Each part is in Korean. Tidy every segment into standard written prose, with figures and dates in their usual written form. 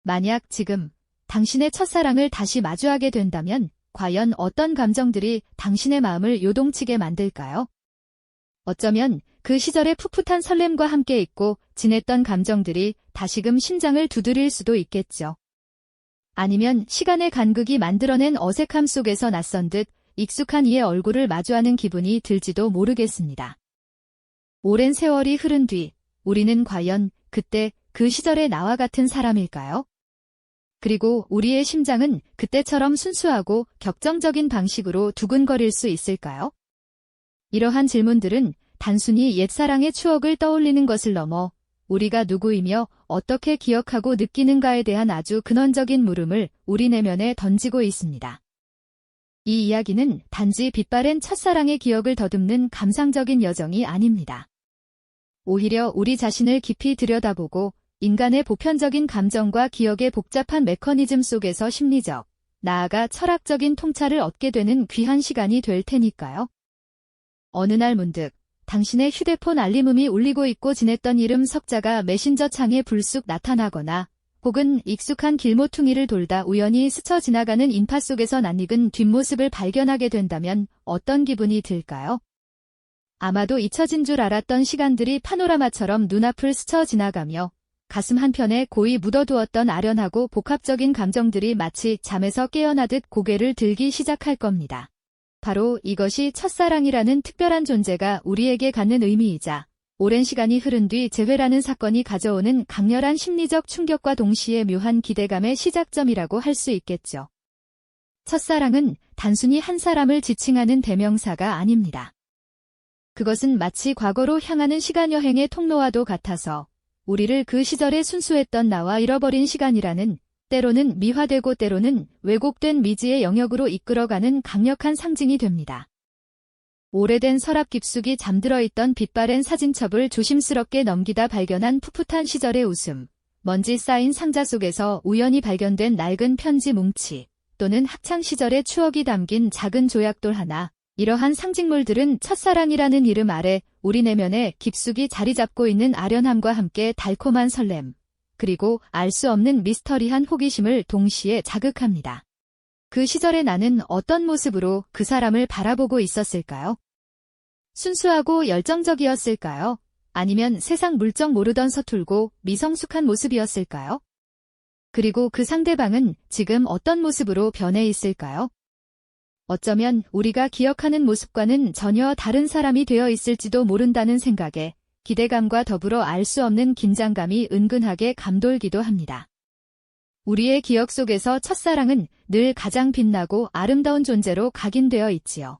만약 지금 당신의 첫사랑을 다시 마주하게 된다면 과연 어떤 감정들이 당신의 마음을 요동치게 만들까요? 어쩌면 그 시절의 풋풋한 설렘과 함께 있고 지냈던 감정들이 다시금 심장을 두드릴 수도 있겠죠. 아니면 시간의 간극이 만들어낸 어색함 속에서 낯선 듯 익숙한 이의 얼굴을 마주하는 기분이 들지도 모르겠습니다. 오랜 세월이 흐른 뒤 우리는 과연 그때 그 시절의 나와 같은 사람일까요? 그리고 우리의 심장은 그때처럼 순수하고 격정적인 방식으로 두근거릴 수 있을까요? 이러한 질문들은 단순히 옛사랑의 추억을 떠올리는 것을 넘어 우리가 누구이며 어떻게 기억하고 느끼는가에 대한 아주 근원적인 물음을 우리 내면에 던지고 있습니다. 이 이야기는 단지 빛바랜 첫사랑의 기억을 더듬는 감상적인 여정이 아닙니다. 오히려 우리 자신을 깊이 들여다보고 인간의 보편적인 감정과 기억의 복잡한 메커니즘 속에서 심리적, 나아가 철학적인 통찰을 얻게 되는 귀한 시간이 될 테니까요. 어느 날 문득 당신의 휴대폰 알림음이 울리고 있고 지냈던 이름 석자가 메신저 창에 불쑥 나타나거나 혹은 익숙한 길모퉁이를 돌다 우연히 스쳐 지나가는 인파 속에서 낯익은 뒷모습을 발견하게 된다면 어떤 기분이 들까요? 아마도 잊혀진 줄 알았던 시간들이 파노라마처럼 눈앞을 스쳐 지나가며 가슴 한편에 고이 묻어두었던 아련하고 복합적인 감정들이 마치 잠에서 깨어나듯 고개를 들기 시작할 겁니다. 바로 이것이 첫사랑이라는 특별한 존재가 우리에게 갖는 의미이자 오랜 시간이 흐른 뒤 재회라는 사건이 가져오는 강렬한 심리적 충격과 동시에 묘한 기대감의 시작점이라고 할 수 있겠죠. 첫사랑은 단순히 한 사람을 지칭하는 대명사가 아닙니다. 그것은 마치 과거로 향하는 시간여행의 통로와도 같아서 우리를 그 시절에 순수했던 나와 잃어버린 시간이라는 때로는 미화되고 때로는 왜곡된 미지의 영역으로 이끌어가는 강력한 상징이 됩니다. 오래된 서랍 깊숙이 잠들어 있던 빛바랜 사진첩을 조심스럽게 넘기다 발견한 풋풋한 시절의 웃음, 먼지 쌓인 상자 속에서 우연히 발견된 낡은 편지 뭉치, 또는 학창시절의 추억이 담긴 작은 조약돌 하나, 이러한 상징물들은 첫사랑이라는 이름 아래 우리 내면에 깊숙이 자리 잡고 있는 아련함과 함께 달콤한 설렘, 그리고 알 수 없는 미스터리한 호기심을 동시에 자극합니다. 그 시절의 나는 어떤 모습으로 그 사람을 바라보고 있었을까요? 순수하고 열정적이었을까요? 아니면 세상 물정 모르던 서툴고 미성숙한 모습이었을까요? 그리고 그 상대방은 지금 어떤 모습으로 변해 있을까요? 어쩌면 우리가 기억하는 모습과는 전혀 다른 사람이 되어 있을지도 모른다는 생각에 기대감과 더불어 알 수 없는 긴장감이 은근하게 감돌기도 합니다. 우리의 기억 속에서 첫사랑은 늘 가장 빛나고 아름다운 존재로 각인되어 있지요.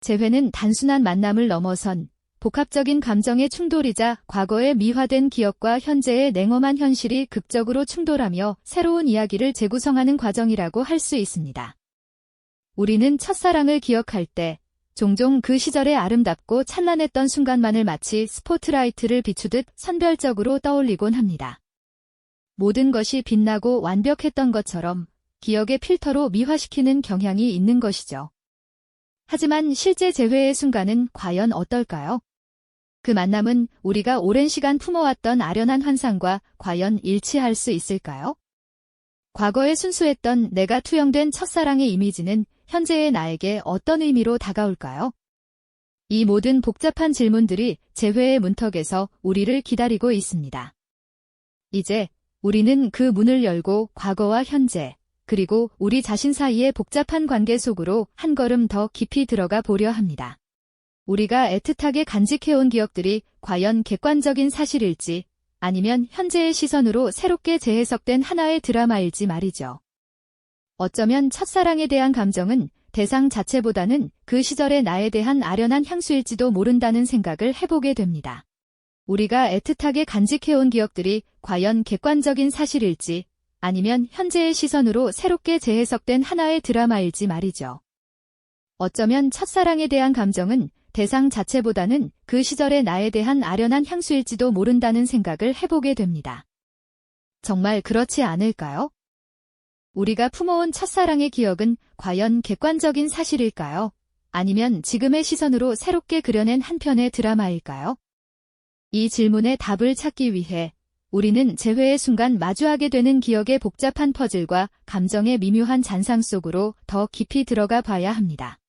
재회는 단순한 만남을 넘어선 복합적인 감정의 충돌이자 과거의 미화된 기억과 현재의 냉엄한 현실이 극적으로 충돌하며 새로운 이야기를 재구성하는 과정이라고 할 수 있습니다. 우리는 첫사랑을 기억할 때 종종 그 시절의 아름답고 찬란했던 순간만을 마치 스포트라이트를 비추듯 선별적으로 떠올리곤 합니다. 모든 것이 빛나고 완벽했던 것처럼 기억의 필터로 미화시키는 경향이 있는 것이죠. 하지만 실제 재회의 순간은 과연 어떨까요? 그 만남은 우리가 오랜 시간 품어왔던 아련한 환상과 과연 일치할 수 있을까요? 과거에 순수했던 내가 투영된 첫사랑의 이미지는 현재의 나에게 어떤 의미로 다가올까요? 이 모든 복잡한 질문들이 재회의 문턱에서 우리를 기다리고 있습니다. 이제 우리는 그 문을 열고 과거와 현재, 그리고 우리 자신 사이의 복잡한 관계 속으로 한 걸음 더 깊이 들어가 보려 합니다. 우리가 애틋하게 간직해온 기억들이 과연 객관적인 사실일지, 아니면 현재의 시선으로 새롭게 재해석된 하나의 드라마일지 말이죠. 어쩌면 첫사랑에 대한 감정은 대상 자체보다는 그 시절의 나에 대한 아련한 향수일지도 모른다는 생각을 해보게 됩니다. 우리가 애틋하게 간직해온 기억들이 과연 객관적인 사실일지, 아니면 현재의 시선으로 새롭게 재해석된 하나의 드라마일지 말이죠. 어쩌면 첫사랑에 대한 감정은 대상 자체보다는 그 시절의 나에 대한 아련한 향수일지도 모른다는 생각을 해보게 됩니다. 정말 그렇지 않을까요? 우리가 품어온 첫사랑의 기억은 과연 객관적인 사실일까요? 아니면 지금의 시선으로 새롭게 그려낸 한 편의 드라마일까요? 이 질문에 답을 찾기 위해 우리는 재회의 순간 마주하게 되는 기억의 복잡한 퍼즐과 감정의 미묘한 잔상 속으로 더 깊이 들어가 봐야 합니다.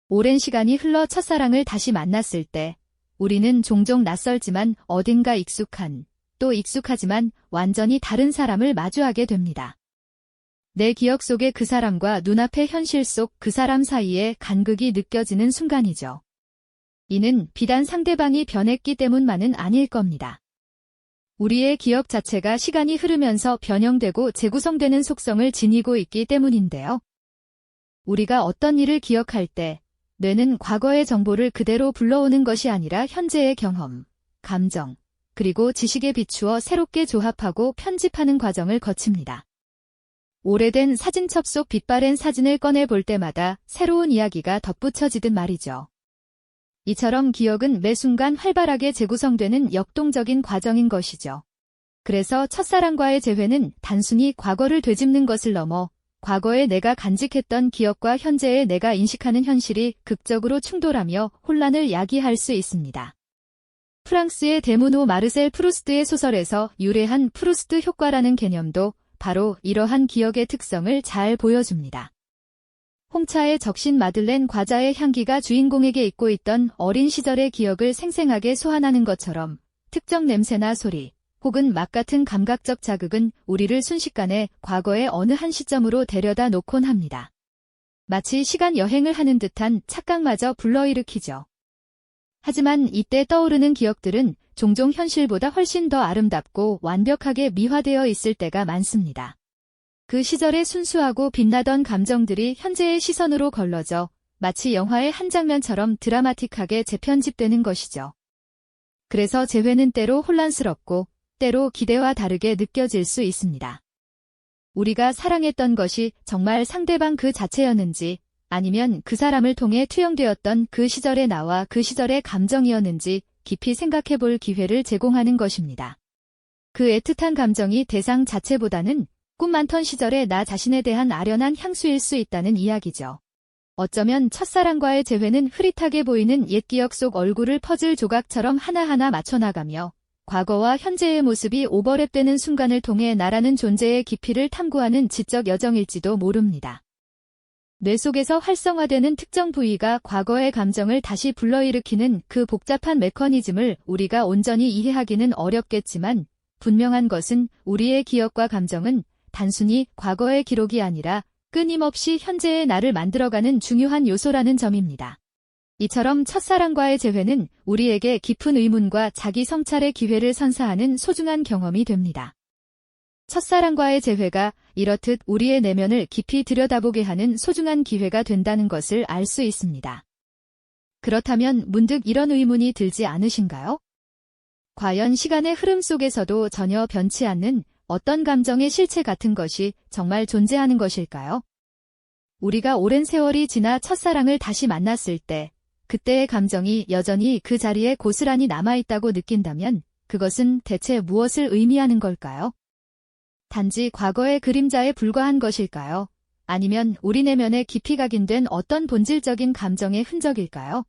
오랜 시간이 흘러 첫사랑을 다시 만났을 때 우리는 종종 낯설지만 어딘가 익숙한, 또 익숙하지만 완전히 다른 사람을 마주하게 됩니다. 내 기억 속의 그 사람과 눈앞의 현실 속 그 사람 사이에 간극이 느껴지는 순간이죠. 이는 비단 상대방이 변했기 때문만은 아닐 겁니다. 우리의 기억 자체가 시간이 흐르면서 변형되고 재구성되는 속성을 지니고 있기 때문인데요. 우리가 어떤 일을 기억할 때 뇌는 과거의 정보를 그대로 불러오는 것이 아니라 현재의 경험, 감정, 그리고 지식에 비추어 새롭게 조합하고 편집하는 과정을 거칩니다. 오래된 사진첩 속 빛바랜 사진을 꺼내 볼 때마다 새로운 이야기가 덧붙여지듯 말이죠. 이처럼 기억은 매 순간 활발하게 재구성되는 역동적인 과정인 것이죠. 그래서 첫사랑과의 재회는 단순히 과거를 되짚는 것을 넘어 과거에 내가 간직했던 기억과 현재의 내가 인식하는 현실이 극적으로 충돌하며 혼란을 야기할 수 있습니다. 프랑스의 대문호 마르셀 프루스트의 소설에서 유래한 프루스트 효과라는 개념도 바로 이러한 기억의 특성을 잘 보여줍니다. 홍차에 적신 마들렌 과자의 향기가 주인공에게 잊고 있던 어린 시절의 기억을 생생하게 소환하는 것처럼 특정 냄새나 소리, 혹은 맛 같은 감각적 자극은 우리를 순식간에 과거의 어느 한 시점으로 데려다 놓곤 합니다. 마치 시간 여행을 하는 듯한 착각마저 불러일으키죠. 하지만 이때 떠오르는 기억들은 종종 현실보다 훨씬 더 아름답고 완벽하게 미화되어 있을 때가 많습니다. 그 시절의 순수하고 빛나던 감정들이 현재의 시선으로 걸러져 마치 영화의 한 장면처럼 드라마틱하게 재편집되는 것이죠. 그래서 재회는 때로 혼란스럽고 때로 기대와 다르게 느껴질 수 있습니다. 우리가 사랑했던 것이 정말 상대방 그 자체였는지 아니면 그 사람을 통해 투영되었던 그 시절의 나와 그 시절의 감정이었는지 깊이 생각해 볼 기회를 제공하는 것입니다. 그 애틋한 감정이 대상 자체보다는 꿈 많던 시절의 나 자신에 대한 아련한 향수일 수 있다는 이야기죠. 어쩌면 첫사랑과의 재회는 흐릿하게 보이는 옛 기억 속 얼굴을 퍼즐 조각처럼 하나하나 맞춰나가며 과거와 현재의 모습이 오버랩되는 순간을 통해 나라는 존재의 깊이를 탐구하는 지적 여정일지도 모릅니다. 뇌 속에서 활성화되는 특정 부위가 과거의 감정을 다시 불러일으키는 그 복잡한 메커니즘을 우리가 온전히 이해하기는 어렵겠지만 분명한 것은 우리의 기억과 감정은 단순히 과거의 기록이 아니라 끊임없이 현재의 나를 만들어가는 중요한 요소라는 점입니다. 이처럼 첫사랑과의 재회는 우리에게 깊은 의문과 자기 성찰의 기회를 선사하는 소중한 경험이 됩니다. 첫사랑과의 재회가 이렇듯 우리의 내면을 깊이 들여다보게 하는 소중한 기회가 된다는 것을 알 수 있습니다. 그렇다면 문득 이런 의문이 들지 않으신가요? 과연 시간의 흐름 속에서도 전혀 변치 않는 어떤 감정의 실체 같은 것이 정말 존재하는 것일까요? 우리가 오랜 세월이 지나 첫사랑을 다시 만났을 때 그때의 감정이 여전히 그 자리에 고스란히 남아있다고 느낀다면 그것은 대체 무엇을 의미하는 걸까요? 단지 과거의 그림자에 불과한 것일까요? 아니면 우리 내면에 깊이 각인된 어떤 본질적인 감정의 흔적일까요?